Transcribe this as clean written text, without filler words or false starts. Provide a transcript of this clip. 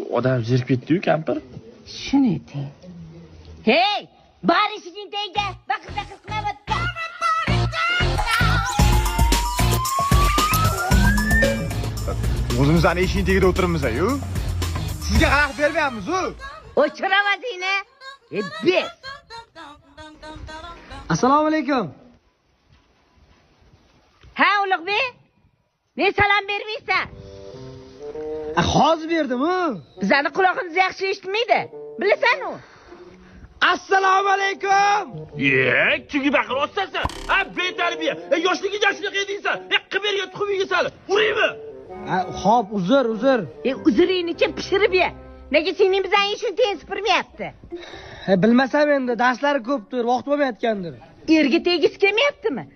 odam zerikib ketdi-yu, kampir. Shuni ayting. Hey, bari ishing teyda, baqir-baqir qilmayapti. O'zimizning ishing tagida o'tiribmiz-ku. Sizga xalaq bermayapmiz-ku. O'chiravazingni. Bes. Assalomu alaykum. Ha, Ulug'bek. Ne salom bermaysan? Hozir berdim-ku. Bizani quloqimiz yaxshi eshitmaydi. Bilasan-ku? Assalomu alaykum. Kimga baqir otsan? Ha, betarbiya. Yoshligingda shunaqa edingsan. Qilib bergan tuxumiga sal. Uraymi? Xo'p, uzr. Uzringni pishirib ye. Nega sening bizani ishing teng supurmayapti? Bilmasam endi, darslari ko'pdir, vaqt bo'lmayotgandir. Erga tegisi kelmayaptimi?